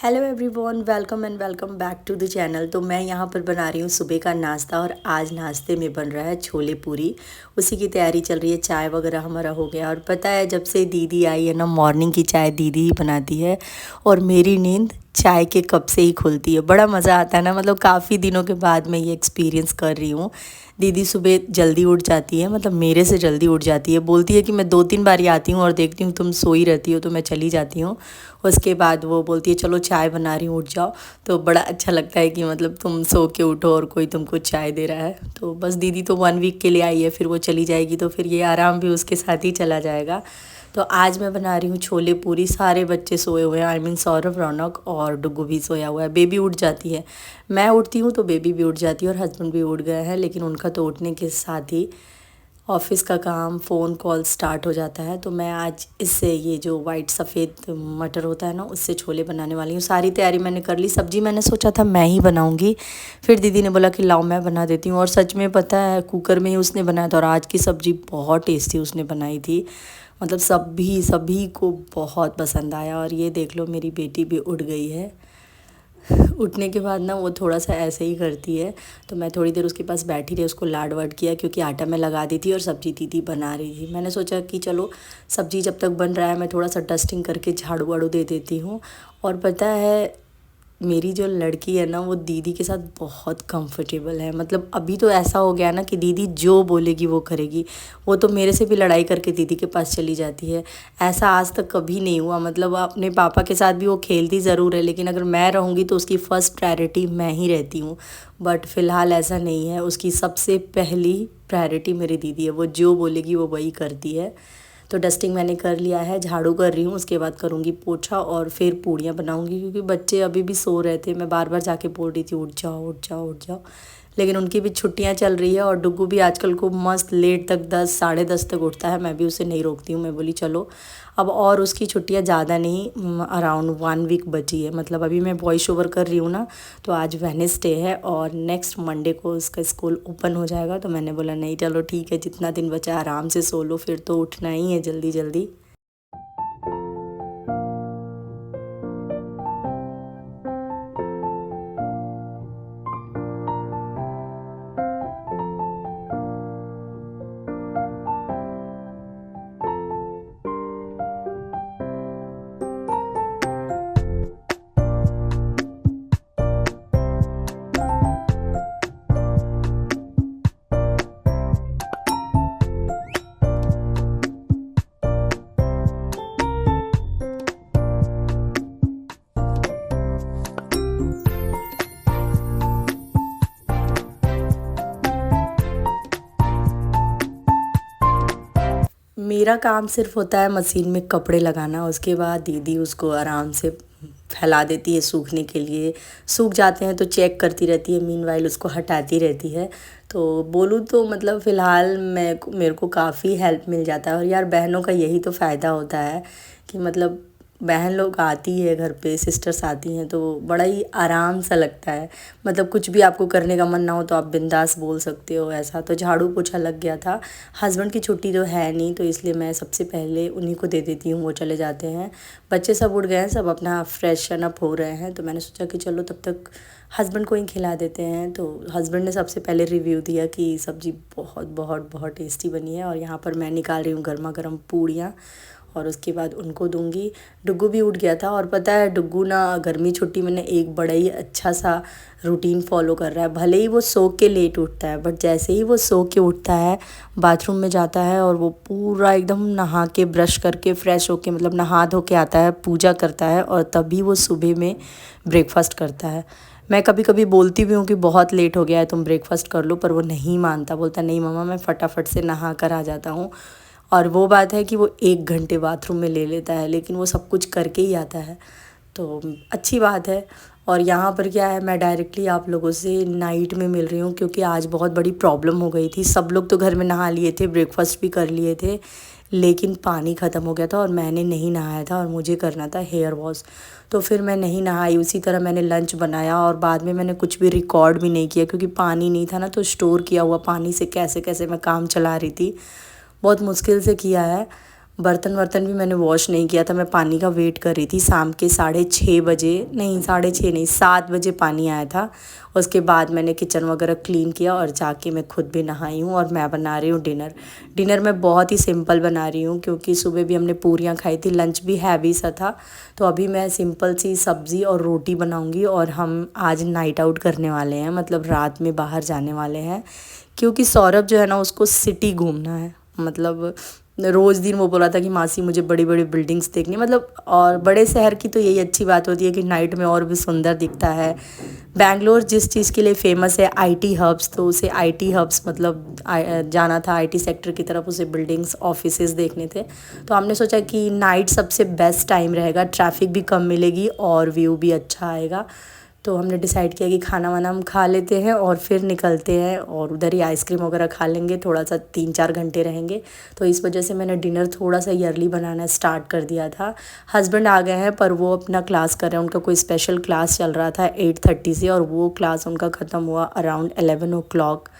Hello everyone, welcome and welcome back to the channel. तो मैं यहाँ पर बना रही हूँ सुबह का नाश्ता और आज नाश्ते में बन रहा है छोले पूरी। उसी की तैयारी चल रही है। चाय वगैरह हमारा हो गया और पता है जब से दीदी आई है ना, मॉर्निंग की चाय दीदी ही बनाती है और मेरी नींद चाय के कप से ही खुलती है। बड़ा मज़ा आता है ना, मतलब काफ़ी दिनों के बाद मैं ये एक्सपीरियंस कर रही हूँ। दीदी सुबह जल्दी उठ जाती है, मतलब मेरे से जल्दी उठ जाती है। बोलती है कि मैं 2-3 बार ही आती हूँ और देखती हूँ तुम सोई रहती हो तो मैं चली जाती हूँ। उसके बाद वो बोलती है चलो चाय बना रही हूँ, उठ जाओ। तो बड़ा अच्छा लगता है कि मतलब तुम सो के उठो और कोई तुमको चाय दे रहा है। तो बस दीदी तो 1 वीक के लिए आई है, फिर वो चली जाएगी तो फिर ये आराम भी उसके साथ ही चला जाएगा। तो आज मैं बना रही हूँ छोले पूरी। सारे बच्चे सोए हुए हैं, आई मीन सौरभ, रौनक और डुगू भी सोया हुआ है। बेबी उठ जाती है, मैं उठती हूँ तो बेबी भी उठ जाती है और हस्बैंड भी उठ गए हैं। लेकिन उनका तो उठने के साथ ही ऑफ़िस का काम, फ़ोन कॉल स्टार्ट हो जाता है। तो मैं आज इससे ये जो वाइट सफ़ेद मटर होता है ना, उससे छोले बनाने वाली हूँ। सारी तैयारी मैंने कर ली। सब्ज़ी मैंने सोचा था मैं ही बनाऊँगी, फिर दीदी ने बोला कि लाओ मैं बना देती हूँ। और सच में पता है कुकर में ही उसने बनाया था और आज की सब्ज़ी बहुत टेस्टी उसने बनाई थी। मतलब सभी सभी को बहुत पसंद आया। और ये देख लो मेरी बेटी भी उठ गई है। उठने के बाद ना वो थोड़ा सा ऐसे ही करती है। तो मैं थोड़ी देर उसके पास बैठी रही, उसको लाड वाड किया क्योंकि आटा मैं लगा दी थी और सब्ज़ी दीदी बना रही थी। मैंने सोचा कि चलो सब्ज़ी जब तक बन रहा है मैं थोड़ा सा डस्टिंग करके झाड़ू वाड़ू दे देती हूँ। और पता है मेरी जो लड़की है ना वो दीदी के साथ बहुत कंफर्टेबल है। मतलब अभी तो ऐसा हो गया ना कि दीदी जो बोलेगी वो करेगी। वो तो मेरे से भी लड़ाई करके दीदी के पास चली जाती है। ऐसा आज तक कभी नहीं हुआ। मतलब अपने पापा के साथ भी वो खेलती ज़रूर है, लेकिन अगर मैं रहूँगी तो उसकी फ़र्स्ट प्रायोरिटी मैं ही रहती हूँ। बट फ़िलहाल ऐसा नहीं है, उसकी सबसे पहली प्रायोरिटी मेरी दीदी है। वो जो बोलेगी वो वही करती है। तो डस्टिंग मैंने कर लिया है, झाड़ू कर रही हूँ, उसके बाद करूँगी पोछा और फिर पूड़ियाँ बनाऊँगी। क्योंकि बच्चे अभी भी सो रहे थे, मैं बार बार जाके बोल रही थी उठ जाओ उठ जाओ उठ जाओ। लेकिन उनकी भी छुट्टियाँ चल रही है और डुग्गू भी आजकल को मस्त लेट तक 10 साढ़े 10 तक उठता है। मैं भी उसे नहीं रोकती हूँ, मैं बोली चलो अब। और उसकी छुट्टियाँ ज़्यादा नहीं, अराउंड 1 वीक बची है। मतलब अभी मैं वॉइस ओवर कर रही हूँ ना, तो आज वेडनेसडे है और नेक्स्ट मंडे को उसका स्कूल ओपन हो जाएगा। तो मैंने बोला नहीं चलो ठीक है, जितना दिन बचा आराम से सो लो, फिर तो उठना ही है जल्दी जल्दी। मेरा काम सिर्फ होता है मशीन में कपड़े लगाना। उसके बाद दीदी उसको आराम से फैला देती है सूखने के लिए। सूख जाते हैं तो चेक करती रहती है, मीनवाइल उसको हटाती रहती है। तो बोलूँ तो मतलब फ़िलहाल मेरे को काफ़ी हेल्प मिल जाता है। और यार बहनों का यही तो फ़ायदा होता है कि मतलब बहन लोग आती है घर पे, सिस्टर्स आती हैं तो बड़ा ही आराम सा लगता है। मतलब कुछ भी आपको करने का मन ना हो तो आप बिंदास बोल सकते हो ऐसा। तो झाड़ू पोछा लग गया था। हस्बैंड की छुट्टी तो है नहीं, तो इसलिए मैं सबसे पहले उन्हीं को दे देती हूँ, वो चले जाते हैं। बच्चे सब उठ गए हैं, सब अपना फ्रेशन अप हो रहे हैं। तो मैंने सोचा कि चलो तब तक हस्बैंड को ही खिला देते हैं। तो हस्बैंड ने सबसे पहले रिव्यू दिया कि सब्ज़ी बहुत बहुत बहुत टेस्टी बनी है। और यहाँ पर मैं निकाल रही हूँ गर्मा गर्म पूड़ियाँ और उसके बाद उनको दूंगी। डुग्गू भी उठ गया था और पता है डुग्गू ना गर्मी छुट्टी में एक बड़ा ही अच्छा सा रूटीन फॉलो कर रहा है। भले ही वो सो के लेट उठता है, बट जैसे ही वो सो के उठता है बाथरूम में जाता है और वो पूरा एकदम नहा के ब्रश करके फ्रेश होके, मतलब नहा धो के आता है, पूजा करता है और तभी वो सुबह में ब्रेकफास्ट करता है। मैं कभी कभी बोलती भी हूँ कि बहुत लेट हो गया है तुम ब्रेकफास्ट कर लो, पर वो नहीं मानता। बोलता नहीं मम्मा मैं फटाफट से नहा कर आ जाता हूँ। और वो बात है कि वो 1 घंटे बाथरूम में ले लेता है, लेकिन वो सब कुछ करके ही आता है। तो अच्छी बात है। और यहाँ पर क्या है, मैं डायरेक्टली आप लोगों से नाइट में मिल रही हूँ क्योंकि आज बहुत बड़ी प्रॉब्लम हो गई थी। सब लोग तो घर में नहा लिए थे, ब्रेकफास्ट भी कर लिए थे, लेकिन पानी ख़त्म हो गया था और मैंने नहीं नहाया था और मुझे करना था हेयर वॉश। तो फिर मैं नहीं नहाई। उसी तरह मैंने लंच बनाया और बाद में मैंने कुछ भी रिकॉर्ड भी नहीं किया क्योंकि पानी नहीं था ना। तो स्टोर किया हुआ पानी से कैसे कैसे मैं काम चला रही थी, बहुत मुश्किल से किया है। बर्तन वर्तन भी मैंने वॉश नहीं किया था, मैं पानी का वेट कर रही थी। शाम के 6:30 बजे, नहीं 6:30 नहीं 7 बजे पानी आया था। उसके बाद मैंने किचन वगैरह क्लीन किया और जाके मैं खुद भी नहाई हूँ और मैं बना रही हूँ डिनर मैं बहुत ही सिंपल बना रही हूँ क्योंकि सुबह भी हमने पूरियाँ खाई थी, लंच भी हैवी सा था। तो अभी मैं सिंपल सी सब्ज़ी और रोटी बनाऊँगी और हम आज नाइट आउट करने वाले हैं, मतलब रात में बाहर जाने वाले हैं क्योंकि सौरभ जो है ना उसको सिटी घूमना है। मतलब रोज़ दिन वो बोला था कि मासी मुझे बड़ी बड़ी बिल्डिंग्स देखनी, मतलब और बड़े शहर की तो यही अच्छी बात होती है कि नाइट में और भी सुंदर दिखता है। बैंगलोर जिस चीज़ के लिए फेमस है आईटी हब्स, तो उसे आईटी हब्स मतलब जाना था आईटी सेक्टर की तरफ, उसे बिल्डिंग्स ऑफिसेज देखने थे। तो हमने सोचा कि नाइट सबसे बेस्ट टाइम रहेगा, ट्रैफिक भी कम मिलेगी और व्यू भी अच्छा आएगा। तो हमने डिसाइड किया कि खाना वाना हम खा लेते हैं और फिर निकलते हैं और उधर ही आइसक्रीम वगैरह खा लेंगे, थोड़ा सा 3-4 घंटे रहेंगे। तो इस वजह से मैंने डिनर थोड़ा सा अर्ली बनाना स्टार्ट कर दिया था। हस्बैंड आ गए हैं पर वो अपना क्लास कर रहे हैं, उनका कोई स्पेशल क्लास चल रहा था 8:30 से और वो क्लास उनका ख़त्म हुआ अराउंड 11 o'clock।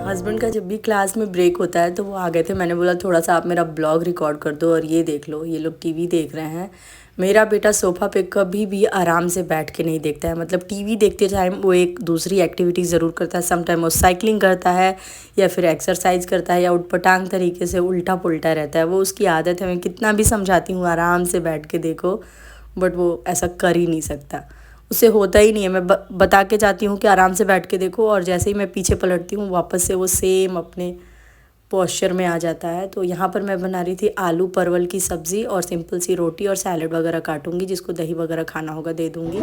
हस्बैंड का जब भी क्लास में ब्रेक होता है तो वो आ गए थे, मैंने बोला थोड़ा सा आप मेरा ब्लॉग रिकॉर्ड कर दो और ये देख लो, ये लोग टीवी देख रहे हैं। मेरा बेटा सोफ़ा पे कभी भी आराम से बैठ के नहीं देखता है, मतलब टीवी देखते टाइम वो एक दूसरी एक्टिविटी ज़रूर करता है। सम टाइम वो साइकिलिंग करता है या फिर एक्सरसाइज करता है या उटपटांग तरीके से उल्टा पुल्टा रहता है, वो उसकी आदत है। मैं कितना भी समझाती हूँ आराम से बैठ के देखो, बट वो ऐसा कर ही नहीं सकता, उसे होता ही नहीं है। मैं बता के जाती हूँ कि आराम से बैठ के देखो और जैसे ही मैं पीछे पलटती हूँ वापस से वो सेम अपने पोस्चर में आ जाता है। तो यहाँ पर मैं बना रही थी आलू परवल की सब्ज़ी और सिंपल सी रोटी और सैलड वगैरह काटूंगी, जिसको दही वगैरह खाना होगा दे दूँगी।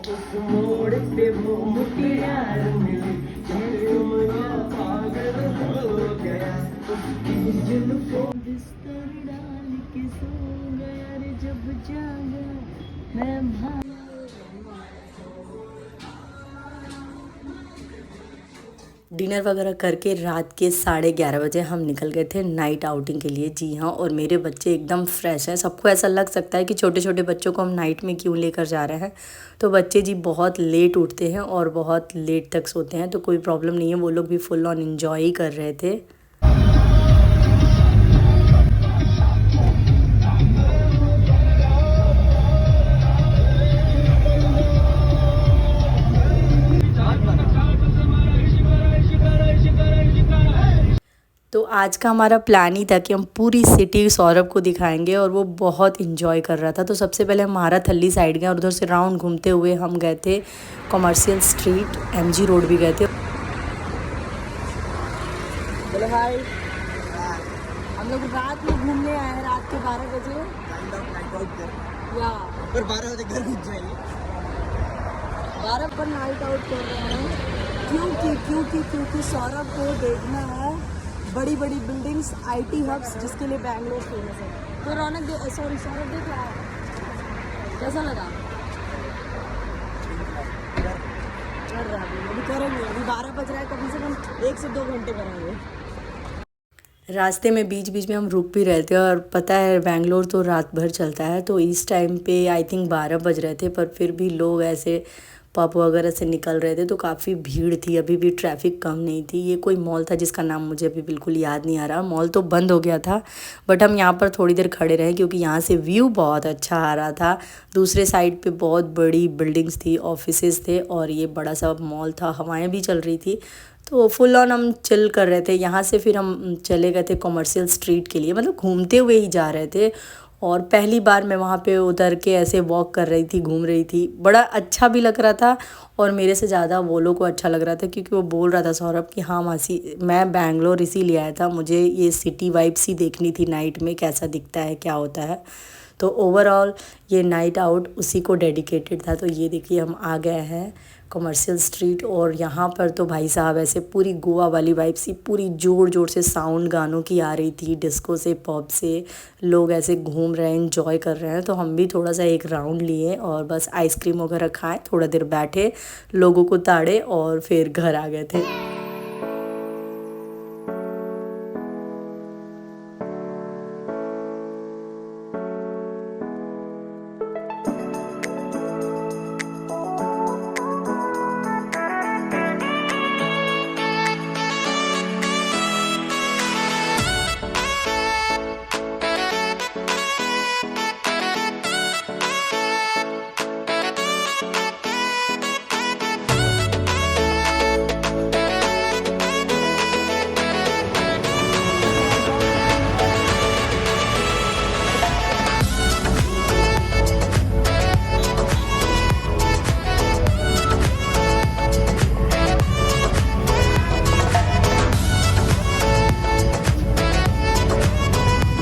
उस मोड़ पे वो मुटियार मिली, मेरा पागल हो गया। उसकी जुल्फों बिस्तर डाल के सो गया रे, जब जागा मैं भागा। डिनर वगैरह करके रात के 11:30 बजे हम निकल गए थे नाइट आउटिंग के लिए। जी हाँ, और मेरे बच्चे एकदम फ्रेश हैं। सबको ऐसा लग सकता है कि छोटे छोटे बच्चों को हम नाइट में क्यों लेकर जा रहे हैं, तो बच्चे जी बहुत लेट उठते हैं और बहुत लेट तक सोते हैं, तो कोई प्रॉब्लम नहीं है, वो लोग भी फुल ऑन एंजॉय ही कर रहे थे। तो आज का हमारा प्लान ही था कि हम पूरी सिटी सौरभ को दिखाएंगे और वो बहुत इन्जॉय कर रहा था। तो सबसे पहले हम महाराथल्ली साइड गए और उधर से राउंड घूमते हुए हम गए थे कमर्शियल स्ट्रीट, एमजी रोड भी गए थे। बोले हाय, हम लोग रात में घूमने आए हैं, रात के 12 बजे या पर 12 बजे घर घुस जाएंगे। 12 पर नाइट आउट कर रहे हैं क्योंकि सौरभ को देखना है बड़ी बड़ी बिल्डिंग्स, आईटी हब्स, जिसके लिए बैंगलोर फेमस है। तो रौनक सौरभ देख रहा है, कैसा लगा? कर रहा है, अभी करेंगे, अभी 12 बज रहा है, कम से कम 1 से 2 घंटे करेंगे। रास्ते में बीच बीच में हम रुक भी रहे थे और पता है बेंगलोर तो रात भर चलता है, तो इस टाइम पे आई थिंक 12 बज रहे थे, पर फिर भी लोग ऐसे पब वगैरह से निकल रहे थे, तो काफ़ी भीड़ थी। अभी भी ट्रैफिक कम नहीं थी। ये कोई मॉल था जिसका नाम मुझे अभी बिल्कुल याद नहीं आ रहा, मॉल तो बंद हो गया था, बट हम यहाँ पर थोड़ी देर खड़े रहे क्योंकि यहाँ से व्यू बहुत अच्छा आ रहा था। दूसरे साइड पे बहुत बड़ी बिल्डिंग्स थी, ऑफिसेज थे और ये बड़ा सा मॉल था, हवाएं भी चल रही थी, तो फुल ऑन हम चिल कर रहे थे। यहाँ से फिर हम चले गए थे कॉमर्शियल स्ट्रीट के लिए, मतलब घूमते हुए ही जा रहे थे। और पहली बार मैं वहाँ पे उतर के ऐसे वॉक कर रही थी, घूम रही थी, बड़ा अच्छा भी लग रहा था। और मेरे से ज़्यादा वो लोग को अच्छा लग रहा था क्योंकि वो बोल रहा था सौरभ कि हाँ मासी, मैं बैंगलोर इसीलिए आया था, मुझे ये सिटी वाइब्स ही देखनी थी, नाइट में कैसा दिखता है, क्या होता है। तो ओवरऑल ये नाइट आउट उसी को डेडिकेटेड था। तो ये देखिए हम आ गए हैं कमर्शियल स्ट्रीट, और यहाँ पर तो भाई साहब ऐसे पूरी गोवा वाली वाइब सी, पूरी ज़ोर ज़ोर से साउंड गानों की आ रही थी, डिस्को से, पब से, लोग ऐसे घूम रहे हैं, एंजॉय कर रहे हैं। तो हम भी थोड़ा सा एक राउंड लिए और बस आइसक्रीम वगैरह खाए, थोड़ा देर बैठे, लोगों को ताड़े और फिर घर आ गए थे।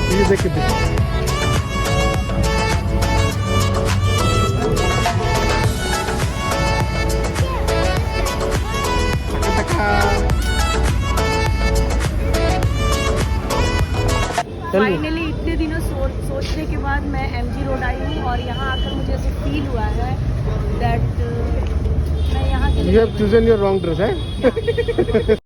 ये देख के फाइनली इतने दिनों सोचने के बाद मैं MG रोड आई हूँ और यहाँ आकर मुझे ऐसे फील हुआ है दैट मैं यहाँ के You have chosen your wrong dress, है?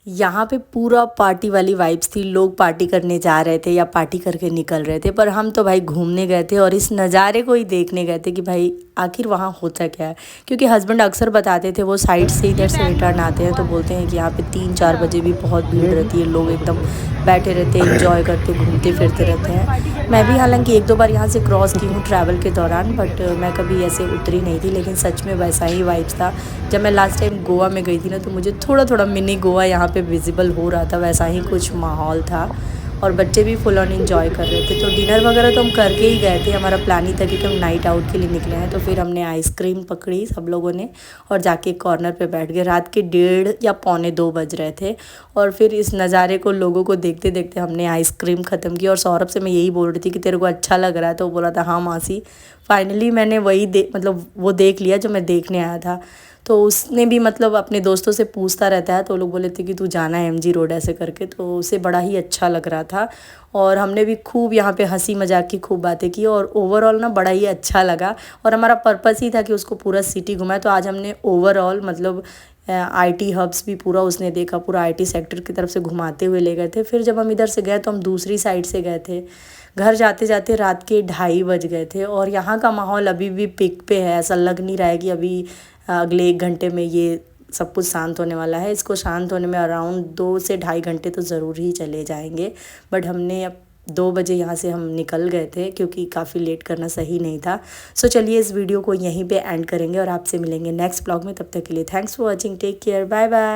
यहाँ पे पूरा पार्टी वाली वाइब्स थी, लोग पार्टी करने जा रहे थे या पार्टी करके निकल रहे थे, पर हम तो भाई घूमने गए थे और इस नज़ारे को ही देखने गए थे कि भाई आखिर वहाँ होता क्या है। क्योंकि हस्बैंड अक्सर बताते थे, वो साइड से इधर से रिटर्न आते हैं तो बोलते हैं कि यहाँ पे 3-4 बजे भी बहुत भीड़ रहती है, लोग एकदम बैठे रहते हैं, इंजॉय करते, घूमते फिरते रहते हैं। मैं भी हालांकि 1-2 बार यहाँ से क्रॉस की हूँ ट्रैवल के दौरान, बट मैं कभी ऐसे उतरी नहीं थी, लेकिन सच में वैसा ही वाइब्स था। जब मैं लास्ट टाइम गोवा में गई थी ना, तो मुझे थोड़ा थोड़ा मिनी गोवा यहाँ पे विजिबल हो रहा था, वैसा ही कुछ माहौल था और बच्चे भी फुल ऑन एंजॉय कर रहे थे। तो डिनर वगैरह तो हम करके ही गए थे, हमारा प्लान ही था कि हम नाइट आउट के लिए निकले हैं। तो फिर हमने आइसक्रीम पकड़ी सब लोगों ने और जाके कॉर्नर पे बैठ गए। रात के 1:30 या 1:45 बज रहे थे और फिर इस नज़ारे को लोगों को देखते देखते हमने आइसक्रीम ख़त्म की। और सौरभ से मैं यही बोल रही थी कि तेरे को अच्छा लग रहा है, तो वो बोला था हाँ मासी। फाइनली मैंने वही मतलब वो देख लिया जो मैं देखने आया था। तो उसने भी मतलब अपने दोस्तों से पूछता रहता है, तो लोग बोले थे कि तू जाना है MG रोड ऐसे करके, तो उसे बड़ा ही अच्छा लग रहा था। और हमने भी खूब यहाँ पे हंसी मजाक की खूब बातें की और ओवरऑल ना बड़ा ही अच्छा लगा। और हमारा पर्पस ही था कि उसको पूरा सिटी घुमाए। तो आज हमने ओवरऑल मतलब IT हब्स भी पूरा उसने देखा, पूरा IT सेक्टर की तरफ से घुमाते हुए ले गए थे। फिर जब हम इधर से गए तो हम दूसरी साइड से गए थे। घर जाते जाते रात के 2:30 बज गए थे और यहाँ का माहौल अभी भी पीक पे है। ऐसा लग नहीं रहा है कि अभी अगले 1 घंटे में ये सब कुछ शांत होने वाला है। इसको शांत होने में अराउंड 2 से 2.5 घंटे तो ज़रूर ही चले जाएंगे। बट हमने अब 2 बजे यहाँ से हम निकल गए थे क्योंकि काफ़ी लेट करना सही नहीं था। सो चलिए इस वीडियो को यहीं पे एंड करेंगे और आपसे मिलेंगे नेक्स्ट ब्लॉग में। तब तक के लिए thanks for watching, take care, bye bye.